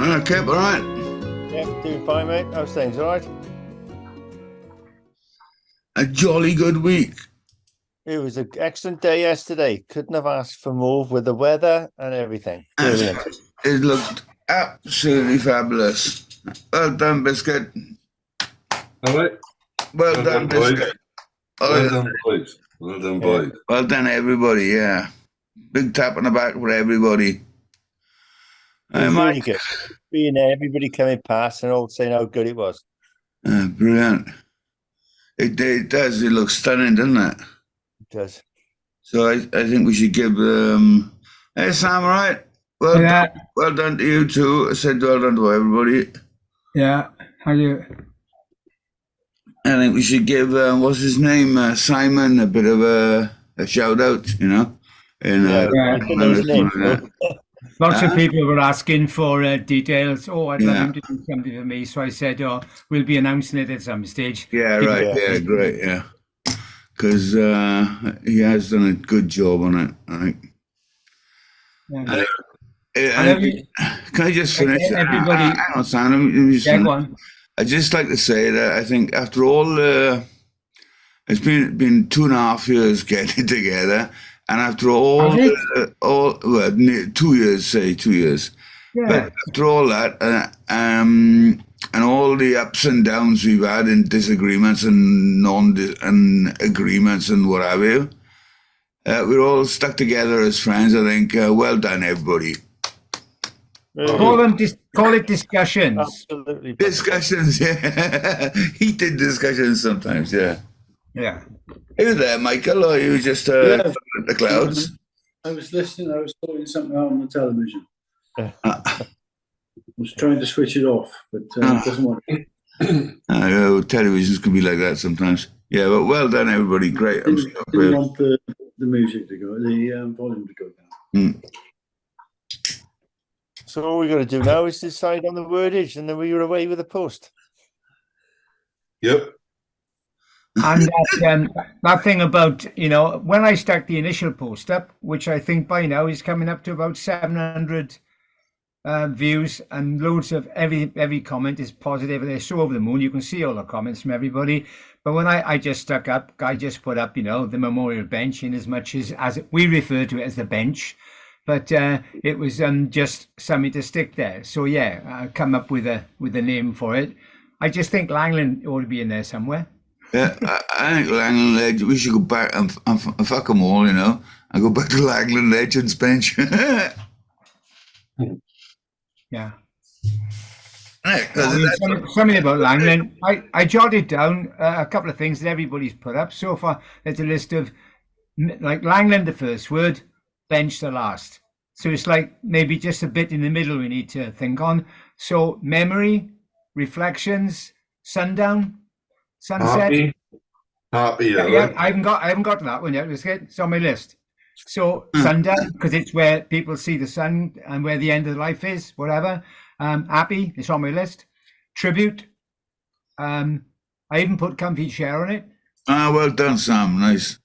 Okay, all right. Yeah, doing fine, mate. How's things? All right? A jolly good week. It was an excellent day yesterday. Couldn't have asked for more with the weather and everything. Brilliant. It looked absolutely fabulous. Well done, Biscuit. All right. Well done, boys. Biscuit. Well done, boys. Well done, boys. Well done, everybody, yeah. Big tap on the back for everybody. It was really good. Being there, everybody coming past and all saying how good it was. Brilliant. It does. It looks stunning, doesn't it? It does. So I think we should give hey, Sam, all right? Well done to you too. I said well done to everybody. Yeah, how you? I think we should give what's his name, Simon, a bit of a shout out. You know. I don't know his name. Lots of people were asking for details. Oh, I'd love him to do something for me. So I said, oh, we'll be announcing it at some stage. Yeah, right. Yeah, great. Yeah, because he has done a good job on it, I think. Yeah. Can I just finish? Everybody, hang on, Sam. Go on. I'd just like to say that I think after all, it's been 2.5 years getting together, and after all 2 years, say 2 years. Yeah. But after all that, and all the ups and downs we've had in disagreements and and agreements and what have you, we're all stuck together as friends. I think. Well done, everybody. Call it discussions. Absolutely. Discussions, yeah. Heated discussions sometimes, yeah. Yeah. Are you there, Michael, or are you just at the clouds? I was listening. I was sorting something out on the television. I was trying to switch it off, but it doesn't work. Televisions can be like that sometimes. Yeah, but well done, everybody. Great. Didn't want the music to go, the volume to go down. So all we got to do now is decide on the wordage, and then we were away with the post. Yep. And that thing about, when I stuck the initial post up, which I think by now is coming up to about 700 views, and loads of every comment is positive, and they're so over the moon. You can see all the comments from everybody. But when I just put up, the memorial bench, in as much as we refer to it as the bench. But it was just something to stick there. So yeah, I come up with a name for it. I just think Langland ought to be in there somewhere. Yeah, I think Langland Legends. We should go back and fuck them all, and go back to Langland Legends bench. Yeah. Something about Langland. I jotted down a couple of things that everybody's put up so far. There's a list of like Langland, the first word. Bench the last. So it's like maybe just a bit in the middle we need to think on. So memory, reflections, sundown, sunset. Happy. Yeah, I haven't got to that one yet. It's on my list. So sundown, because it's where people see the sun and where the end of life is, whatever. Happy, it's on my list. Tribute. I even put comfy chair on it. Well done, Sam. Nice.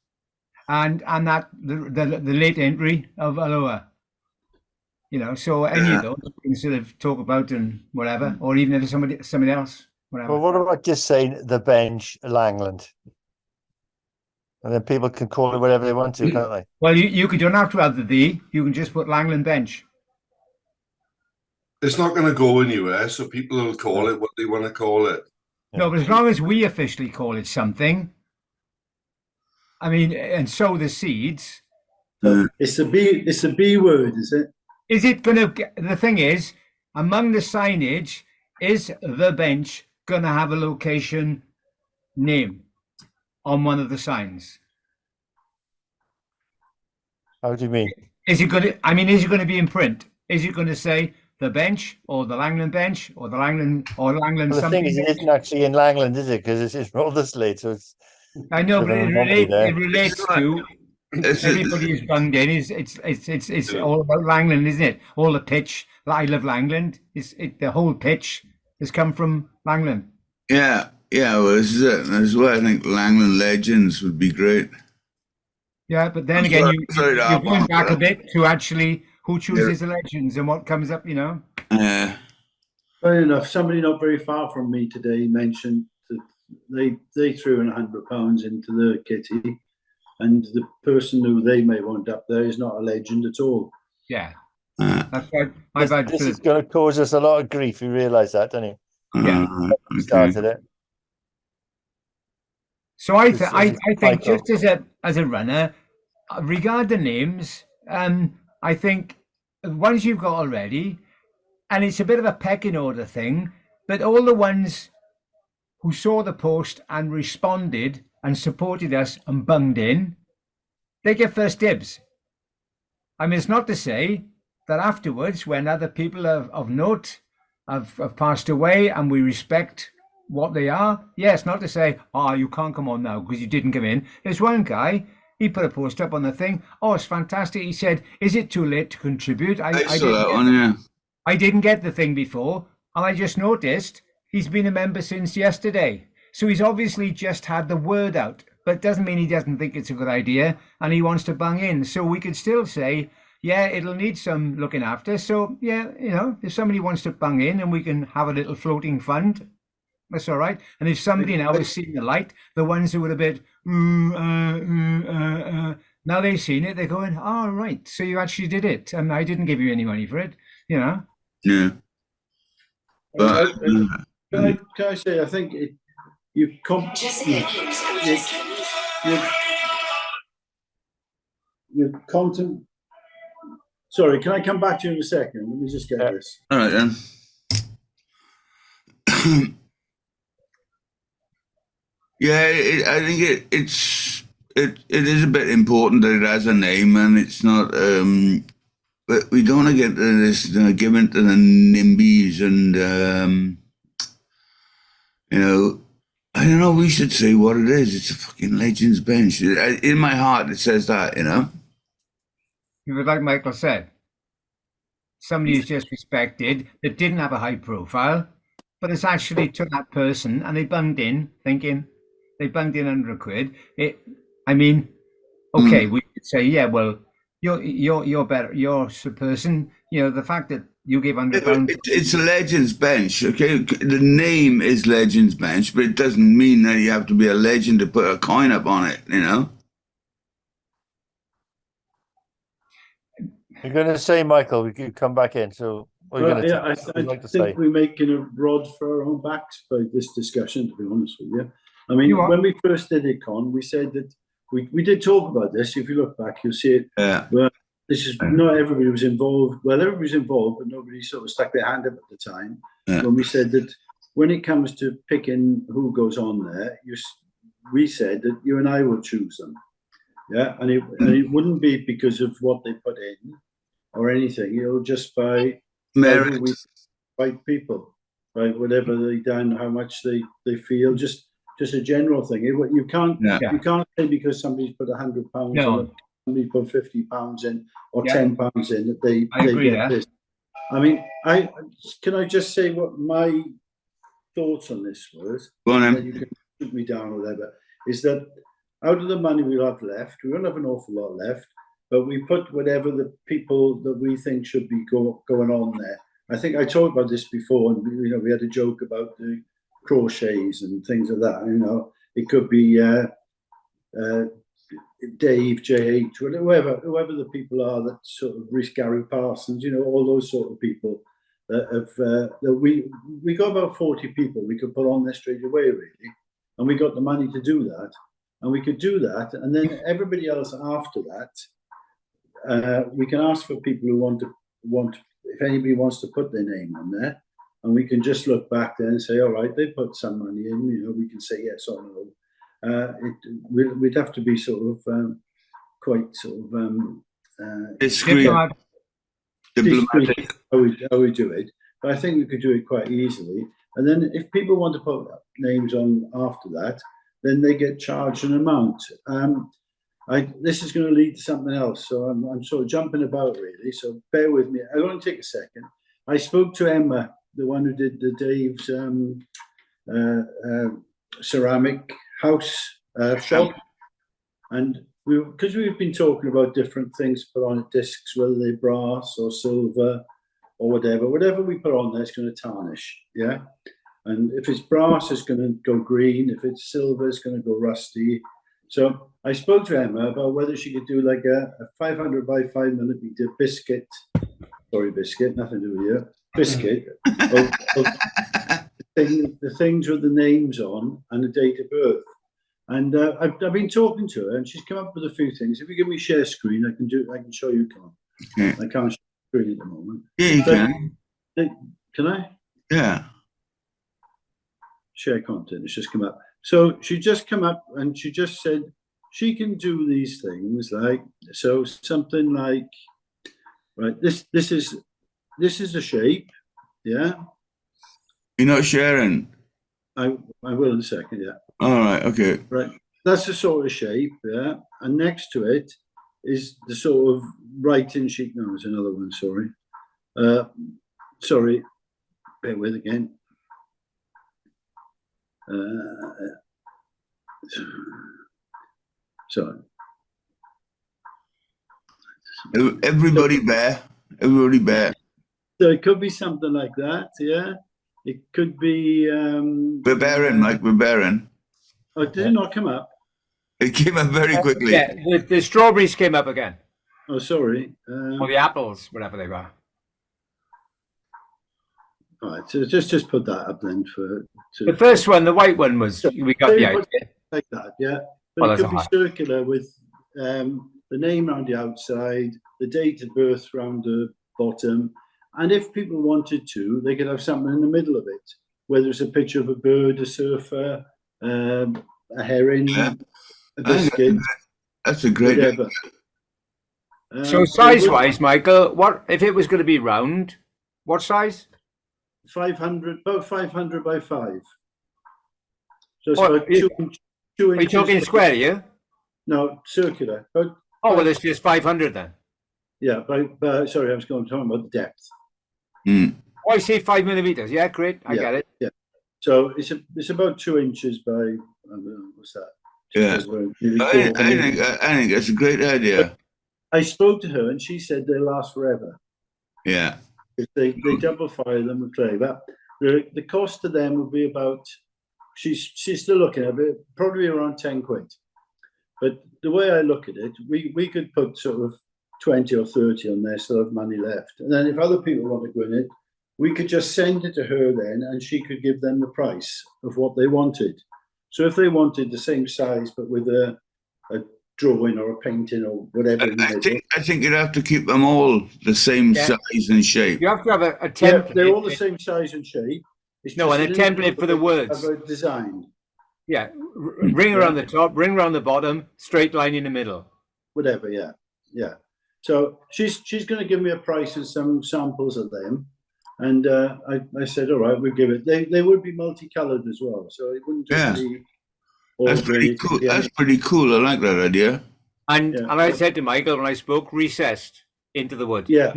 And that the late entry of Aloha, so any of those we can sort of talk about and whatever, or even if somebody else, whatever. Well, what about just saying the bench, Langland, and then people can call it whatever they want to, can't they? Well, you don't have to add the "the." You can just put Langland bench. It's not going to go anywhere, so people will call it what they want to call it. No, but as long as we officially call it something. I mean, and sow the seeds. It's the B word, is it? Is it going to? The thing is, among the signage, is the bench going to have a location name on one of the signs? How do you mean? Is it going to be in print? Is it going to say the bench or the Langland bench or the Langland or Langland? Well, the thing is, it isn't actually in Langland, is it? Because it's in Rotherslade, so it's. I know, but it relates to everybody who's bunged in. It's all about Langland, isn't it? All the pitch. I love Langland. The whole pitch has come from Langland. Yeah. Well, this is it. That's why I think Langland Legends would be great. Yeah, but then again, you're going back a bit to actually who chooses the legends and what comes up. Yeah. Funny enough, somebody not very far from me today mentioned that they threw in £100 into the kitty, and the person who they may want up there is not a legend at all. Yeah, Uh, that's right. This is going to cause us a lot of grief. You realise that, don't you? Yeah. okay. Started it. So I This think Michael. just as a runner, regard the names. I think ones you've got already, and it's a bit of a pecking order thing, but all the ones who saw the post and responded and supported us and bunged in, they get first dibs. I mean, it's not to say that afterwards, when other people of note have passed away and we respect what they are, yes, not to say, oh, you can't come on now because you didn't come in. There's one guy, he put a post up on the thing. Oh, it's fantastic. He said, is it too late to contribute? I saw that one, yeah. I didn't get the thing before, and I just noticed he's been a member since yesterday. So he's obviously just had the word out, but it doesn't mean he doesn't think it's a good idea and he wants to bung in. So we could still say, yeah, it'll need some looking after. So, yeah, if somebody wants to bung in and we can have a little floating fund, that's all right. And if somebody now has seen the light, the ones who were a bit, now they've seen it, they're going, oh, right, so you actually did it. And I didn't give you any money for it, Yeah. But, But can I say, I think Sorry, can I come back to you in a second? Let me just get this. all right then. Yeah, I think it is a bit important that it has a name, and it's not. But we don't want to get this given to the NIMBYs, and I don't know. We should say what it is. It's a fucking Legends bench. In my heart, it says that. Like Michael said, somebody who's just respected that didn't have a high profile, but it's actually to that person, and they bunged in thinking they bunged in £100. Okay, we could say, yeah, well, you're better, you're a person. The fact that you give £100. It's a Legends bench, okay? The name is Legends bench, but it doesn't mean that you have to be a legend to put a coin up on it. You're going to say, Michael, we could come back in. So we're going to. I think we're making a rod for our own backs by this discussion, to be honest with you. I mean, when we first did it, Con, we said that we did talk about this. If you look back, you'll see it. Yeah. Well, this is not everybody was involved. Well, everybody was involved, but nobody sort of stuck their hand up at the time. Yeah. When we said that when it comes to picking who goes on there, we said that you and I will choose them. Yeah, and it wouldn't be because of what they put in or anything. It'll just by Merit. By people, right? Whatever they done, how much they feel, just a general thing. You can't say because somebody's put £100 in, somebody put £50 in or £10 in that they get this. I mean, can I just say what my thoughts on this was? Go on, then you can shoot me down or whatever. Is that out of the money we'll have left, we won't have an awful lot left, but we put whatever the people that we think should be going on there. I think I talked about this before, and we had a joke about the crochets and things like that. It could be Dave, JH, whoever the people are that sort of risk Gary Parsons, all those sort of people that we got about 40 people we could put on there straight away, really, and we got the money to do that, and we could do that, and then everybody else after that, we can ask for people who want if anybody wants to put their name on there, and we can just look back there and say, all right, they put some money in, we can say yes or no. We'd have to be sort of quite sort of discreet, diplomatic. How we do it, but I think we could do it quite easily. And then if people want to put names on after that, then they get charged an amount. This is going to lead to something else, so I'm sort of jumping about really. So bear with me. I want to take a second. I spoke to Emma, the one who did the Dave's ceramic house shop, and because we've been talking about different things put on discs, whether they're brass or silver or whatever we put on there is going to tarnish. Yeah. And if it's brass, it's going to go green. If it's silver, it's going to go rusty. So I spoke to Emma about whether she could do like a 500 by 5mm biscuit. Sorry, biscuit, nothing to do with you. Biscuit of the things with the names on and the date of birth. And I've been talking to her, and she's come up with a few things. If you give me share screen, I can show you. Okay. I can't share screen at the moment. Yeah, you can. Can I? Yeah. Share content. It's just come up. So she just come up and she just said she can do these things like something like right. This is a shape. Yeah. You're not sharing. I will in a second. Yeah. All right. Okay. Right. That's the sort of shape. Yeah. And next to it is the sort of writing sheet. No, there's another one. Sorry. Sorry. Bear with again. Sorry. Everybody bear. Everybody bear. So it could be something like that, yeah. It could be. We're bearing, Mike. We're bearing. Oh, did it not come up? It came up very quickly. Yeah, the strawberries came up again, Oh, sorry. or the apples, whatever they were. All right, so just put that up then for. The first one, the white one, was we got the idea. Like that, yeah. Well, But it that's could be circular with the name around the outside, the date of birth around the bottom, and if people wanted to, they could have something in the middle of it, whether it's a picture of a bird, a surfer, a herring, Yeah. a biscuit, That's a great. whatever. So size-wise, Michael, what if it was going to be round? What size? 500, about 500 by 5. So it's What, about is- 2 Are you inches. talking square, yeah? No, circular. But Oh, well, it's just 500 then. yeah, but sorry, I was talking about the depth. Mm. Oh, I see 5mm. Yeah, great. I get it. Yeah. So it's about 2 inches by I don't know, what's that? Yeah. Nearly I think that's a great idea. I spoke to her and she said they last forever. Yeah. If they double fire them with clay. But the cost to them would be about. She's still looking at it, probably around 10 quid. But the way I look at it, we could put sort of 20 or 30 on there, so have money left. And then if other people want to go in it, we could just send it to her then, and she could give them the price of what they wanted. So if they wanted the same size, but with a drawing or a painting or whatever. I think you'd have to keep them all the same size and shape. You have to have a Yeah, template. they're all the same size and shape. It's No, just and a an template for the words. of a design, Yeah, ring around the top, ring around the bottom, straight line in the middle. whatever. Yeah. So she's going to give me a price and some samples of them, and I said, all right, we'll give it. They would be multicolored as well, so it wouldn't just be. That's pretty cool. That's pretty cool. I like that idea. And I said to Michael when I spoke, recessed into the wood. Yeah,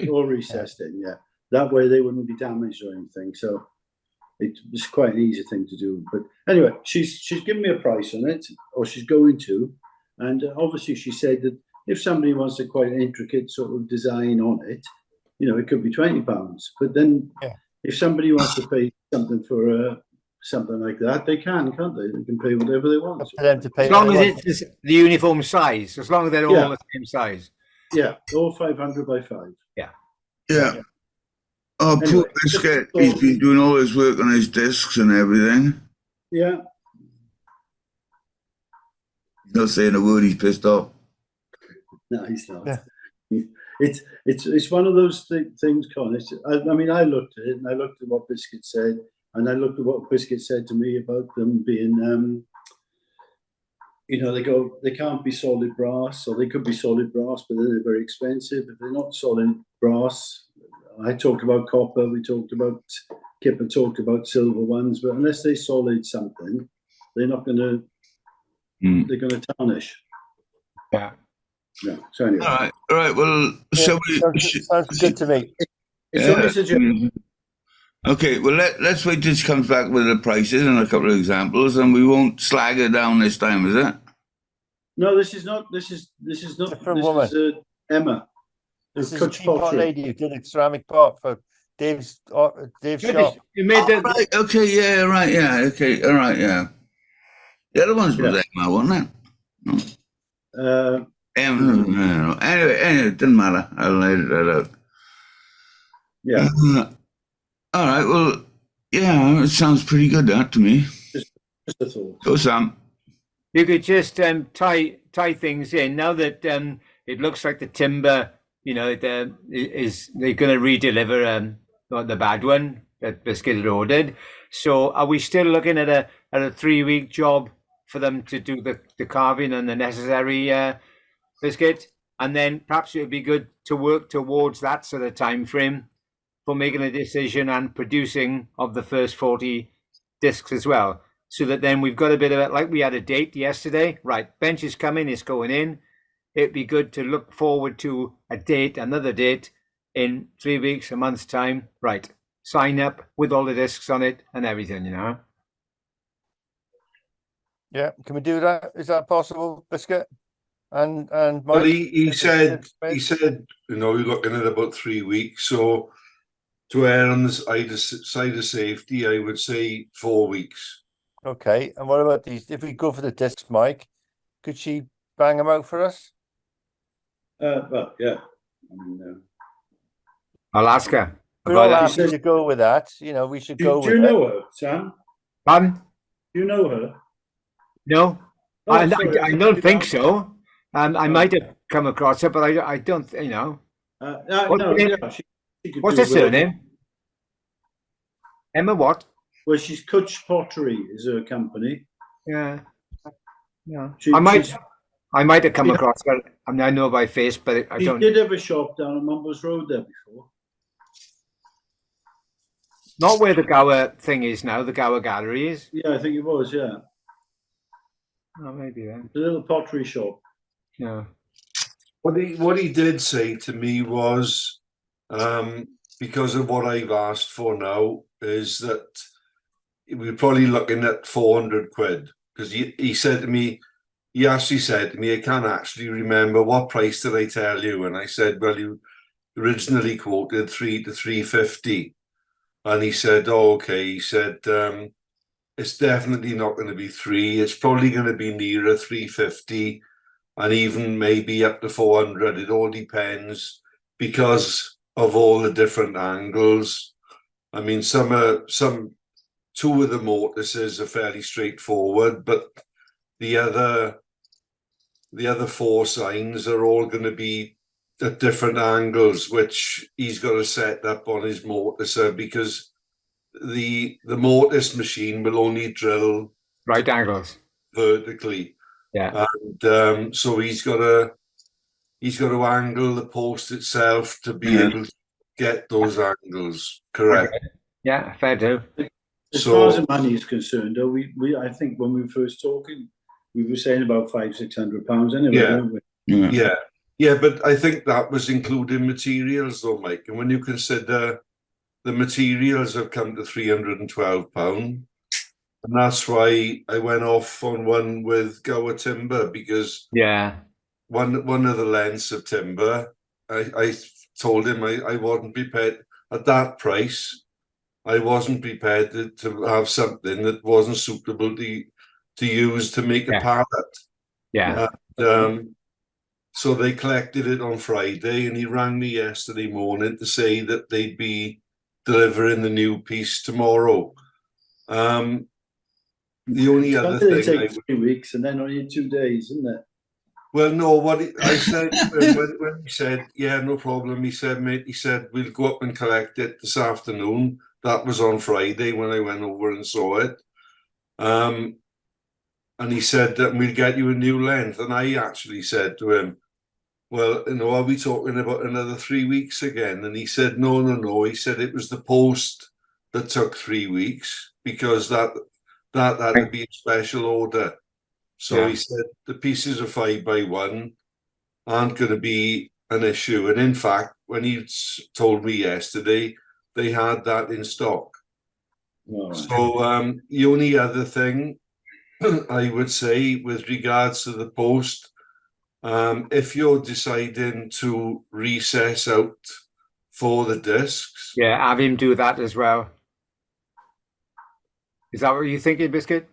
all recessed in. Yeah, that way they wouldn't be damaged or anything. So it's quite an easy thing to do. But anyway, she's given me a price on it, or she's going to, and obviously she said that if somebody wants a quite an intricate sort of design on it, it could be £20. But then if somebody wants to pay something for something like that, they can't they? They can pay whatever they want. For them to pay As long as it's the uniform size, as long as they're all the same size. Yeah, all 500 by 5. Yeah. Oh, Anyway, poor Biscuit. He's been doing all his work on his discs and everything. Yeah. He's not saying a word. He's pissed off. No, he's not. Yeah. It's one of those things, Con. I mean, I looked at it and I looked at what Biscuit said, and I looked at what Biscuit said to me about them being, they can't be solid brass, or they could be solid brass, but then they're very expensive. If they're not solid brass, I talked about copper. Kipper talked about silver ones, but unless they solid something, they're not going to. They're going to tarnish. Yeah. Yeah. So anyway. All right. Well, sounds good to me. It's only a suggestion. Okay. Well, let's wait till she comes back with the prices and a couple of examples, and we won't slag her down this time, is it? No, this is not. This is Different woman. Emma. This is a Coach cheap pot pottery. lady who did a ceramic pot for Dave's shop. You made the Right, okay, yeah, right, yeah, okay, all right, yeah. The other ones was Emma, wasn't it? No. Anyway, it doesn't matter. I'll edit that out. Yeah. All right, well, yeah, it sounds pretty good, that, to me. Just a thought. Go, Sam. You could just tie things in now that it looks like the timber, you know, they're going to redeliver the bad one that Biscuit had ordered. So are we still looking at a 3-week job for them to do the carving and the necessary Biscuit? And then perhaps it would be good to work towards that sort of time frame for making a decision and producing of the first 40 discs as well. So that then we've got a bit of it, like we had a date yesterday, right? Bench is coming, it's going in. It'd be good to look forward to a date, another date in 3 weeks, a month's time, right? Sign up with all the discs on it and everything, you know. Yeah, can we do that? Is that possible, Biscuit? And Mike? Well, he said, you know, you're looking at about 3 weeks. So to err on the side of safety, I would say 4 weeks. Okay, and what about these? If we go for the discs, Mike, could she bang them out for us? Well, yeah. I mean, I'll ask her. We're all About happy to go with that. You know, we should go do you with know her, Sam? Pardon? Do you know her? No, Oh, sorry, I don't think so. I might have come across her, but I don't, you know. No, yeah, she could What's do her well. surname? Emma what? Well, she's Coach Pottery is her company. Yeah. Yeah. She- I might she's- have come across her. I mean, I know by face, but I She don't. did have a shop down on Mumbles Road there before. Not where the Gower thing is now, the Gower Gallery is. Yeah, I think it was, yeah. Oh, maybe then. The little pottery shop. Yeah. What he did say to me was, because of what I've asked for now, is that we're probably looking at 400 quid. Because he said to me, he actually said to me, I can't actually remember what price did I tell you? And I said, well, you originally quoted 3 to 350. And he said, oh, okay. He said, it's definitely not going to be 3. It's probably going to be nearer 350 and even maybe up to 400. It all depends because of all the different angles. I mean, two of the mortises are fairly straightforward, but the other 4 signs are all going to be at different angles, which he's got to set up on his mortiser because the mortise machine will only drill Right angles. vertically. Yeah. And so he's got to angle the post itself to be able to get those angles correct. Okay. Yeah, fair do. As So- far as the money is concerned, though, I think when we were first talking, we were saying about £500-600 anyway, Yeah. weren't we? Yeah, but I think that was including materials though, Mike. And when you consider the materials have come to £312, and that's why I went off on one with Gower Timber, because Yeah. one of the lengths of timber, I told him I wasn't prepared at that price. I wasn't prepared to have something that wasn't suitable to use to make a pallet. Yeah. So they collected it on Friday, and he rang me yesterday morning to say that they'd be delivering the new piece tomorrow. The only other It thing takes 3 weeks and then only 2 days, isn't it? well, no, I said when he said, yeah, no problem. He said, mate, he said, we'll go up and collect it this afternoon. That was on Friday when I went over and saw it. And he said that we'll get you a new length. And I actually said to him, well, you know, are we talking about another 3 weeks again? And he said, no. He said it was the post that took 3 weeks because that had to be a special order. So he said the pieces of 5x1 aren't going to be an issue. And in fact, when he told me yesterday, they had that in stock. Oh, So the only other thing I would say with regards to the post, If you're deciding to recess out for the discs, Yeah, have him do that as well. Is that what you're thinking, Biscuit?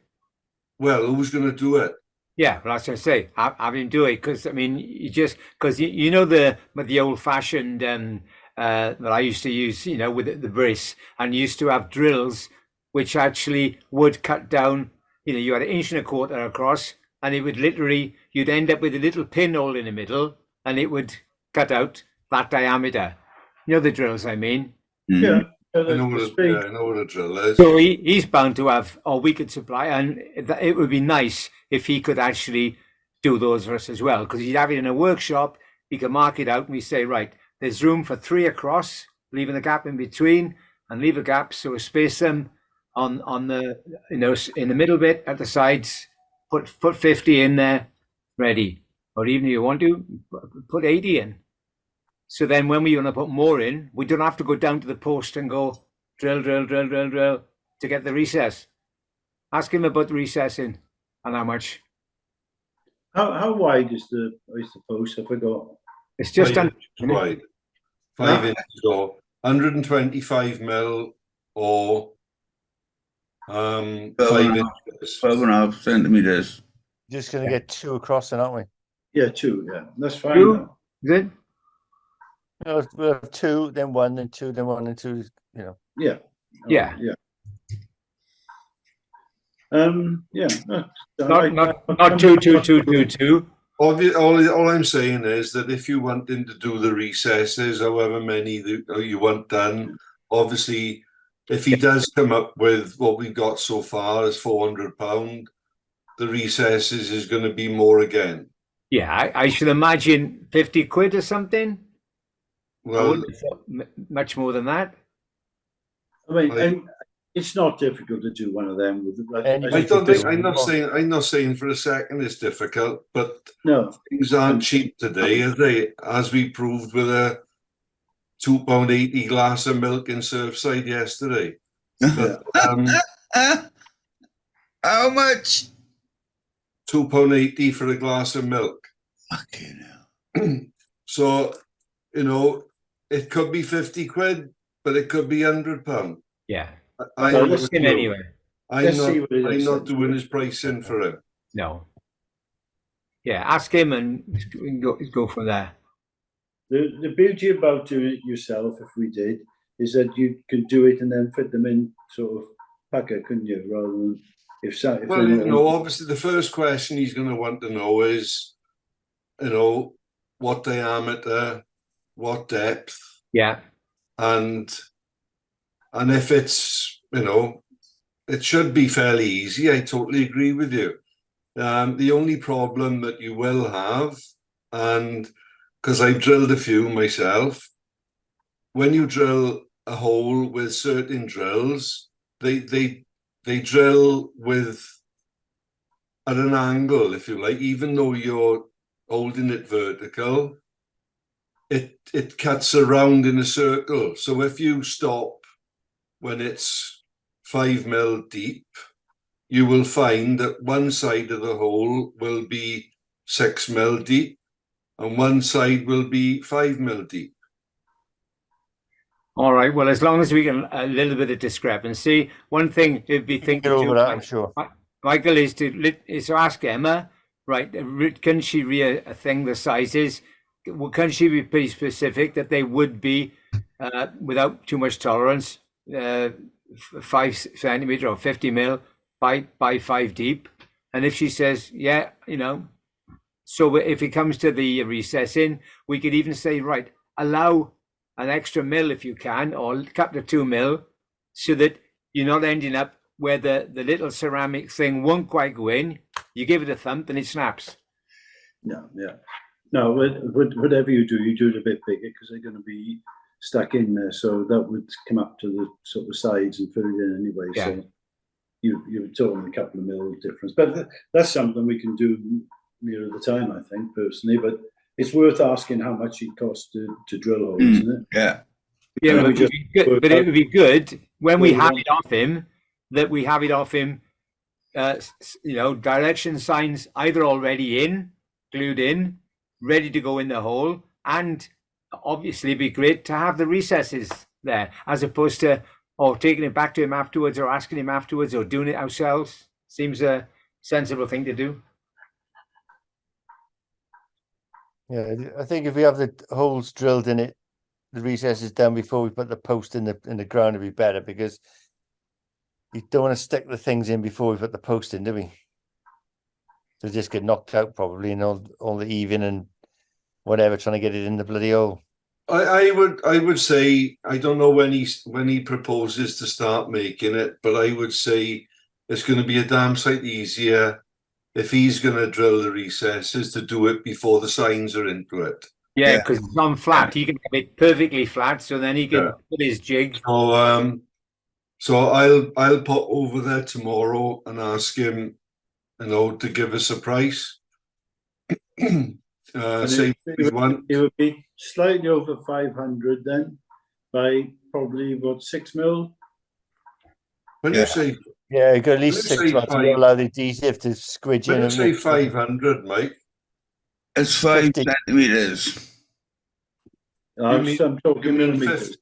well, who's going to do it? Yeah, well, that's what I say. Have him do it because I mean, you just because you know the old fashioned that I used to use, you know, with the brace, and used to have drills which actually would cut down. You know, you had 1.25 inches across, and it would literally you'd end up with a little pinhole in the middle, and it would cut out that diameter. You know the drills I mean. Yeah. I know what a drill is. So he's bound to have, or we could supply, and it would be nice if he could actually do those for us as well, because he'd have it in a workshop. He could mark it out, and we say, right, there's room for 3 across, leaving a gap in between, and leave a gap so we space them on the, you know, in the middle bit at the sides. Put 50 in there, ready, or even if you want to put 80 in. So then when we want to put more in, we don't have to go down to the post and go drill to get the recess. Ask him about the recessing and how much. How wide is the post? I forgot. It's just 5 under, inches wide, 5 inches or 125 mil or 5 inches. 12.5 centimeters. Just going to get 2 across, then, aren't we? Yeah, 2. Yeah, that's fine. 2. Is it? We'll have 2, then 1, then 2, then 1, then 2. You know. Yeah. Yeah. Yeah. Yeah. Not 2. All I'm saying is that if you want him to do the recesses, however many you want done, obviously, if he does come up with what we've got so far as £400, the recesses is going to be more again. Yeah, I should imagine 50 quid or something. Well, much more than that. I mean, and it's not difficult to do one of them with. I'm not saying for a second it's difficult, but no, things aren't cheap today, are they? As we proved with a £2.80 glass of milk in Surfside yesterday. But, how much? £2.80 for a glass of milk. Fucking hell. So, you know, it could be 50 quid, but it could be £100. Yeah. I'm Ask him anyway. not doing his pricing for him. No. Yeah, ask him and we can go from there. The beauty about doing it yourself, if we did, is that you can do it and then fit them in sort of packer, couldn't you? Rather than Well, you know, obviously the first question he's going to want to know is, you know, what diameter, what depth. Yeah. And if it's, you know, it should be fairly easy. I totally agree with you. The only problem that you will have, and because I've drilled a few myself, when you drill a hole with certain drills, they drill at an angle, if you like, even though you're holding it vertical, it cuts around in a circle. So if you stop when it's 5 mil deep, you will find that one side of the hole will be 6 mil deep and one side will be 5 mil deep. All right. Well, as long as we can a little bit of discrepancy, one thing to be thinking Get over too, that, I'm sure. Michael, is to ask Emma, right? Can she read a thing the sizes? Can she be pretty specific that they would be without too much tolerance, 5 centimeter or 50 mil by 5 deep? And if she says, yeah, you know, so if it comes to the recessing, we could even say, right, allow an extra mil if you can, or a couple of 2 mil, so that you're not ending up where the little ceramic thing won't quite go in. You give it a thump and it snaps. Yeah. No, whatever you do it a bit bigger because they're going to be stuck in there. So that would come up to the sort of sides and fill it in anyway. Yeah. So you're talking a couple of mil difference, but that's something we can do near the time, I think, personally. But it's worth asking how much it costs to drill holes, isn't it? Yeah. Yeah, but it would be good when we have it off him, that we have it off him, you know, direction signs either already glued in, ready to go in the hole, and obviously it'd be great to have the recesses there, as opposed to taking it back to him afterwards, or asking him afterwards, or doing it ourselves. Seems a sensible thing to do. Yeah, I think if we have the holes drilled in it, the recesses down before we put the post in the ground, would be better, because you don't want to stick the things in before we put the post in, do we? They'll just get knocked out probably, and all the eaving and whatever, trying to get it in the bloody hole. I would say, I don't know when he proposes to start making it, but I would say it's going to be a damn sight easier if he's going to drill the recesses to do it before the signs are into it. Yeah, because it's on flat. He can have it perfectly flat, so then he can put his jig. So I'll pop over there tomorrow and ask him, to give us a price. Say it would be slightly over 500 then, by probably about 6 mil. When you say, yeah, you got at least 6 months to allow the adhesive to squidge in. When you say 500, Mike, it's 5 centimeters. I'm talking millimeters.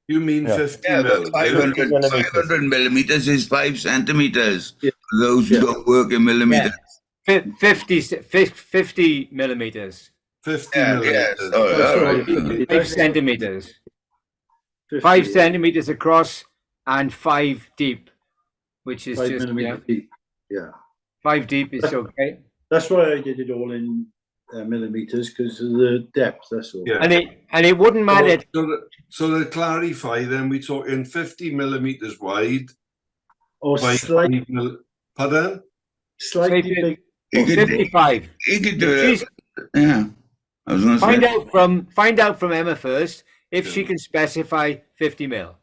You mean 50 Yeah, mil? 500 millimeters is 5 centimeters. Yeah. For those who don't work in millimeters. Yeah. 50 millimeters. 50 millimeters. Yes. Right. 5 centimeters. 50, 5 centimeters across and 5 deep, which is 5 just millimeters deep. Yeah. 5 deep is okay. That's why I did it all in millimeters, because of the depth. That's all. Yeah. And it wouldn't matter. So to clarify, then we're talking 50 millimeters wide, or slightly. Pardon? Slightly big. 55. He could do it. Yeah. I was gonna find out from Emma first if she can specify 50 mil.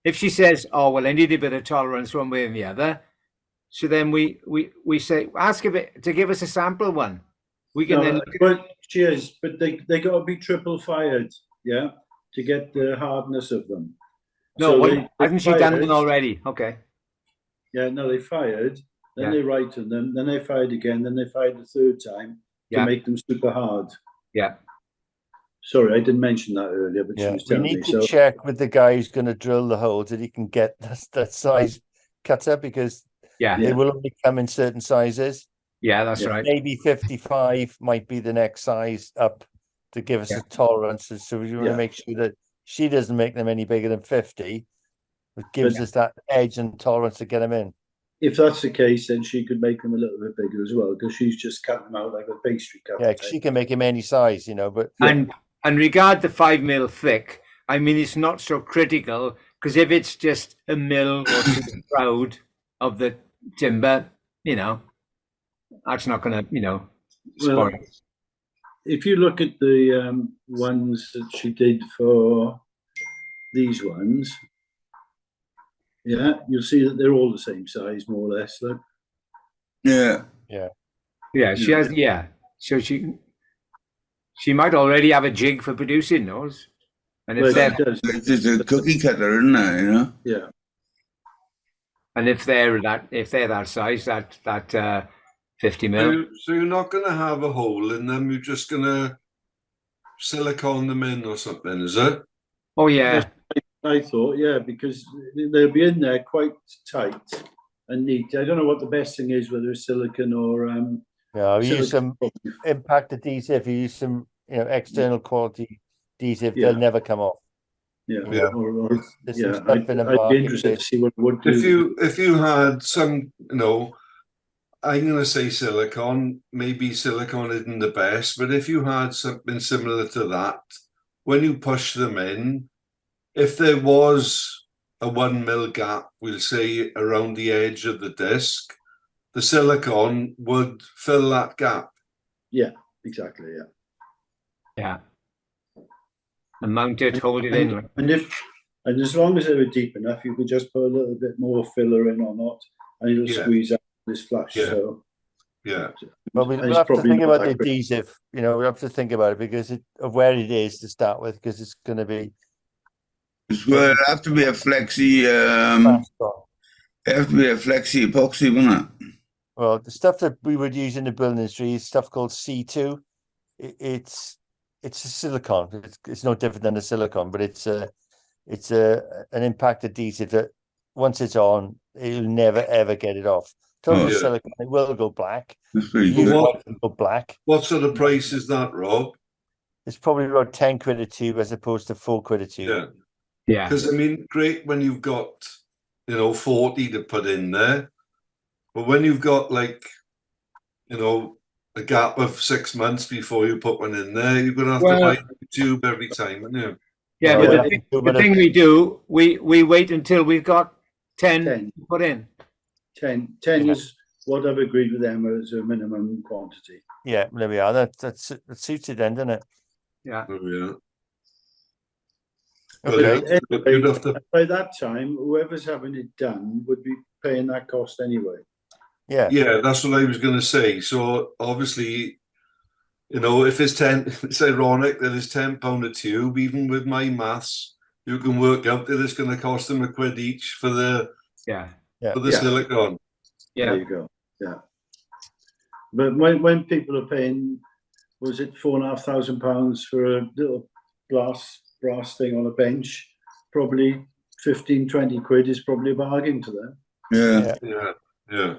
If she says, "Oh well, I need a bit of tolerance one way or the other," so then we say, ask her to give us a sample one. We can then. But she is, but they got to be triple fired, yeah, to get the hardness of them. No, so hasn't she done one already? Okay. Yeah, no, they fired. Then they rightened them. Then they fired again. Then they fired the third time to make them super hard. Yeah. Sorry, I didn't mention that earlier, but she was telling me. We need to check with the guy who's going to drill the holes that he can get that size cutter, because they will only come in certain sizes. Yeah, that's right. Maybe 55 might be the next size up to give us a tolerance. So we want to make sure that she doesn't make them any bigger than 50. It gives us that edge and tolerance to get them in. If that's the case, then she could make them a little bit bigger as well, because she's just cut them out like a pastry cutter. Yeah, she can make him any size, but and regard the 5 mil thick, I mean, it's not so critical, because if it's just a mil or too proud of the timber, that's not going to, spoil it. If you look at the ones that she did for these ones, you'll see that they're all the same size, more or less. Look. Yeah. She has. Yeah, so she might already have a jig for producing those, and if it's just a cookie cutter, isn't it? Yeah. And if they're that size, that 50 mil. So you're not going to have a hole in them. You're just going to silicone them in or something, is it? Oh yeah. I thought, because they'll be in there quite tight and neat. I don't know what the best thing is, whether it's silicone or we use some impact adhesive. You use some external quality adhesive. They'll never come off. I'd be interested to see what would do. If you had some, I'm going to say silicone. Maybe silicone isn't the best, but if you had something similar to that, when you push them in, if there was a 1 mil gap, we'll say around the edge of the disc, the silicone would fill that gap. Yeah, exactly. Yeah. And mount it, hold it in. And as long as they were deep enough, you could just put a little bit more filler in or not, and it'll squeeze out this flash. Yeah. So Well, we'll have to think about the adhesive. We have to think about it because of where it is to start with, because it's going to be. Well, it have to be a flexi. It have to be a flexi epoxy, wouldn't it? Well, the stuff that we would use in the building industry is stuff called C2, it's a silicone. It's no different than a silicone, but it's an impact adhesive that once it's on, you'll never ever get it off. Total Yeah. silicone, it will go black. That's pretty Use good. What- white and go black. What sort of price is that, Rob? It's probably about 10 quid a tube as opposed to 4 quid a tube. Yeah. Yeah. Because, I mean, great when you've got, 40 to put in there. But when you've got, like, a gap of 6 months before you put one in there, you're going to have to buy a tube every time, aren't you? Yeah, Well, but yeah. the thing we do, we wait until we've got 10 10. to put in. 10 Yeah. is what I've agreed with them as a minimum quantity. Yeah, there we are. That suits it then, doesn't it? Yeah. Oh, yeah. Okay. But you'd have to, By that time, whoever's having it done would be paying that cost anyway. Yeah. yeah, that's what I was going to say. So, obviously, if it's 10, it's ironic that it's £10 a tube. Even with my maths, you can work out that it's going to cost them £1 each for the Yeah. for the Yeah. silicone. Yeah. There you go. Yeah. But when people are paying, was it £4,500 for a little brass thing on a bench, probably 15, 20 quid is probably a bargain to them. Yeah. Yeah.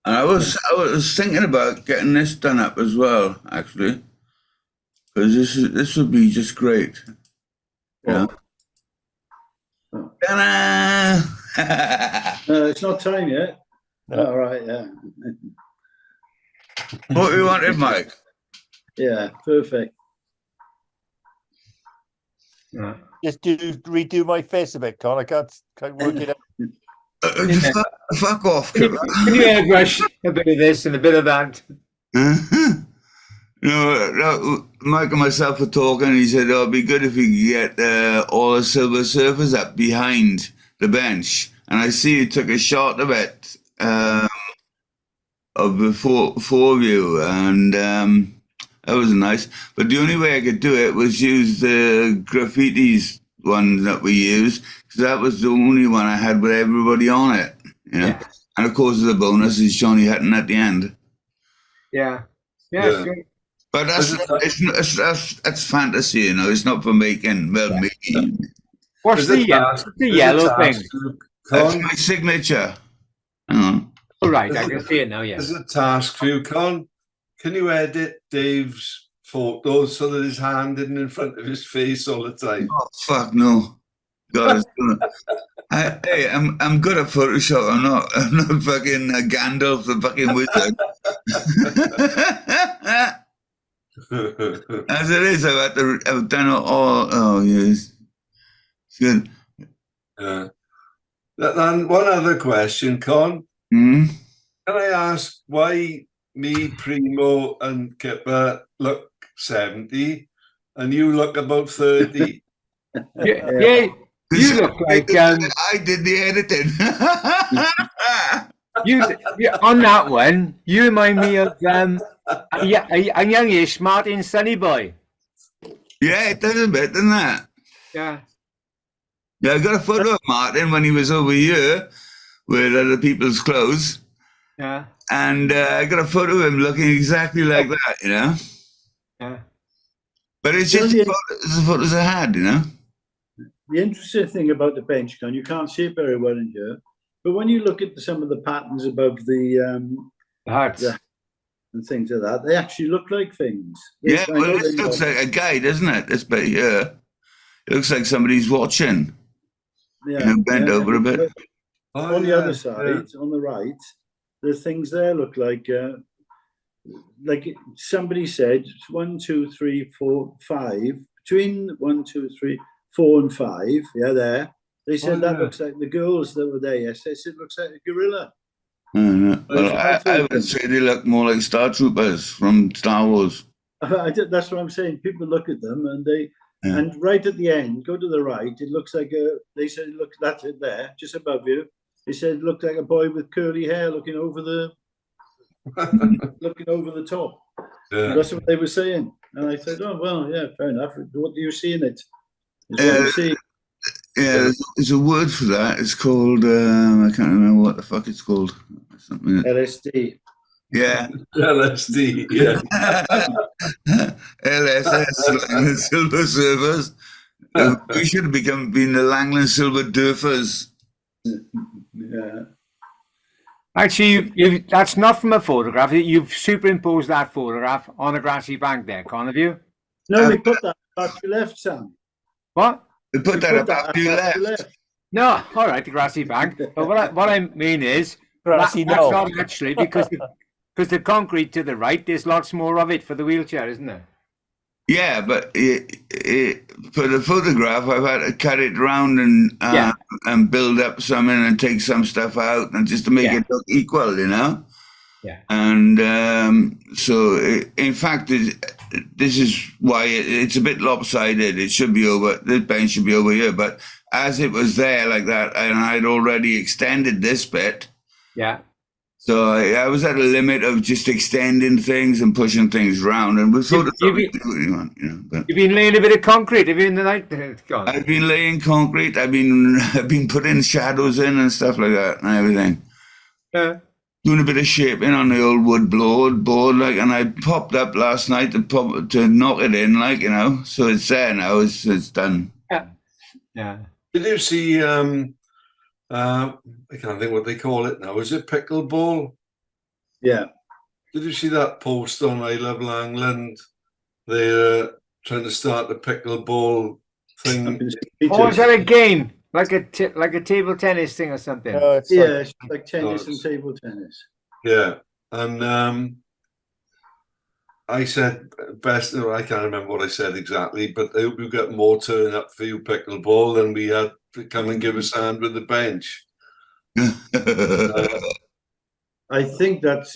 And I was thinking about getting this done up as well, actually, because this would be just great. Yeah. Oh. Ta-da! It's not time yet. No. All right, yeah. What you wanted, Mike? Yeah, perfect. Yeah. Just redo my face a bit, Con. I can't work it out. Fuck off, Can you airbrush a bit of this and a bit of that? Mike and myself were talking, and he said, it'd be good if we could get all the Silver Surfers up behind the bench. And I see you took a shot of it, of the four of you, and that was nice. But the only way I could do it was use the graffitis one that we used, because that was the only one I had with everybody on it, Yeah. And of course, the bonus is Johnny Hutton at the end. Yeah. Yeah. Yeah. Sure. But that's fantasy, It's not for making. Well, making. What's the yellow thing? That's my signature. Hang on. All right, I can see it now. Yeah. There's a task for you, Con. Can you edit Dave's photos so that his hand isn't in front of his face all the time? Oh fuck no! God, hey, I'm good at Photoshop. I'm not fucking Gandalf the fucking wizard. As it is, I've done all. Oh yes, it's good. Yeah. And one other question, Con. Hmm? Can I ask why me, Primo, and Kipper look 70 and you look about 30? Yeah. You look like I did the editing. you on that one. You remind me of a youngish Martin Sunny Boy. Yeah, it does a bit, doesn't it? Yeah. Yeah, I got a photo of Martin when he was over here with other people's clothes. Yeah. And I got a photo of him looking exactly like that, Yeah. But it's just the photos I had, The interesting thing about the bench, Con, you can't see it very well in here, but when you look at some of the patterns above the Hearts. and things like that, they actually look like things. Yeah, well, this looks like a guide, doesn't it? This bit here. It looks like somebody's watching. Bend over a bit. On the other side, on the right, the things there look like somebody said 1, 2, 3, 4, 5. Between 1, 2, 3, 4 and 5, there. They said that looks like the girls that were there yesterday. They said it looks like a gorilla. Well, I would say they look more like Star Troopers from Star Wars. That's what I'm saying. People look at them and and right at the end, go to the right. It looks like they said, look, that's it there, just above you. They said it looked like a boy with curly hair looking over the top. Yeah. That's what they were saying. And I said, oh, well, yeah, fair enough. What do you see in it? It's what you see. Yeah, there's a word for that. It's called, I can't remember what the fuck it's called. Something. LSD. Yeah. LSD, yeah. LSS, Langland Silver Surfers. We should have been the Langland Silver Surfers. Yeah. Actually, that's not from a photograph. You've superimposed that photograph on a grassy bank there, can't you? No, we put that after you left, Sam. What? We put We that put up that after you left. No, all right, the grassy bank. But what I mean is, Grassy that's knoll. not actually because the concrete to the right, there's lots more of it for the wheelchair, isn't there? Yeah, but for the photograph, I've had to cut it round and build up something and take some stuff out and just to make it look equal, you know. Yeah. And in fact, this is why it's a bit lopsided. It should be over. The bench should be over here, but as it was there like that, and I'd already extended this bit. Yeah. So I was at a limit of just extending things and pushing things around, and we sort of do what you want, you know. But You've been laying a bit of concrete, have you, in the night? God. I've been laying concrete. I've been putting shadows in and stuff like that and everything. Doing a bit of shaping on the old wood board, like, and I popped up last night to knock it in, like, you know. So it's there now. It's done. Yeah. Did you see? I can't think what they call it now. Is it pickleball? Yeah. Did you see that post on I Love Langland? They're trying to start the pickleball thing. Oh, is that a game? Like a table tennis thing or something? It's like tennis and table tennis. Yeah, and I said best. I can't remember what I said exactly, but I hope you get more turn up for you pickleball than we had to come and give us a hand with the bench. I think that's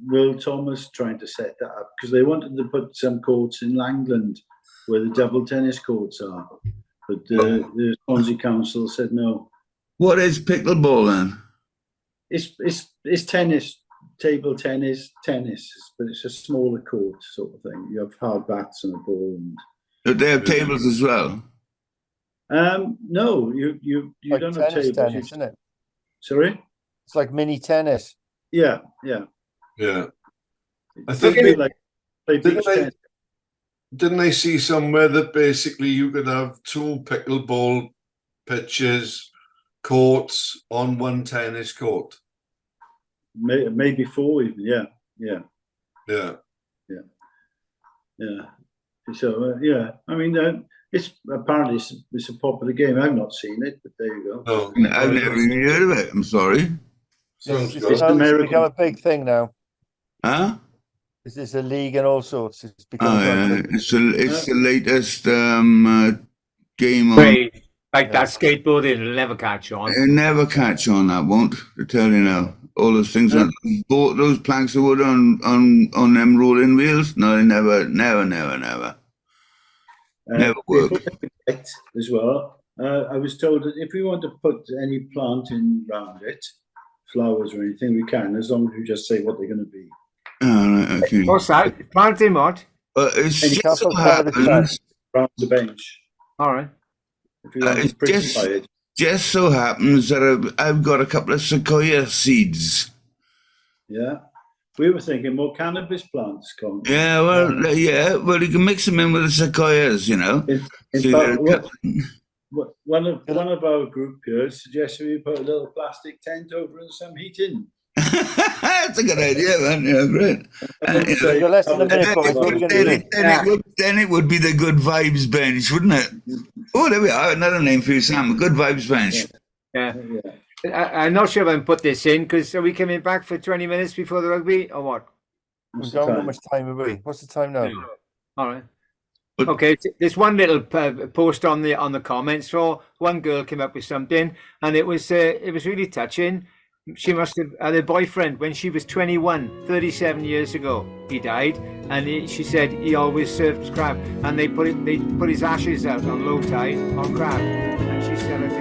Will Thomas trying to set that up because they wanted to put some courts in Langland where the double tennis courts are, but the Swansea Council said no. What is pickleball then? It's tennis, table tennis, but it's a smaller court sort of thing. You have hard bats and a ball. Do they have tables as well? No, you Like don't have tennis, tables. isn't it? Sorry? It's like mini tennis. Yeah. I It's think a bit like play beach didn't I- tennis. Didn't I see somewhere that basically you could have 2 pickleball pitches, courts on one tennis court? Maybe 4 even. Yeah. So I mean, it's apparently it's a popular game. I've not seen it, but there you go. Oh, I've never even heard of it. I'm sorry. Sounds It's good. become American. a big thing now. Huh? It's a league and all sorts. It's become Oh, yeah. quite big. It's the latest game on. Great. Like that skateboarding, it'll never catch on. It'll never catch on. That won't. I tell you now. All those things, those planks of wood on them rolling wheels. No, they never work. Before I forget as well, I was told that if we want to put any plant in round it, flowers or anything, we can, as long as we just say what they're going to be. Oh, right, okay. What's that? Planting what? It's Any just couple so of the happens. Round the bench. All right. If you want It's to prettify it. just so happens that I've got a couple of sequoia seeds. Yeah. We were thinking more cannabis plants, Con. Yeah, well, you can mix them in with the sequoias, you know. In So fact, one of our group here suggested we put a little plastic tent over and some heating. That's a good idea, man. Yeah, great. You're less than a minute, boys. What are we going to do? Then it would be the good vibes bench, wouldn't it? Oh, there we are. Another name for you, Sam. Good vibes bench. Yeah. I'm not sure if I can put this in because are we coming back for 20 minutes before the rugby or what? We don't know how much time are we? What's the time now? All right. Okay, there's one little post on the comments. So one girl came up with something, and it was really touching. She must have had a boyfriend when she was 21, 37 years ago. He died, and she said he always served crab, and they put his ashes out on low tide on crab, and she said,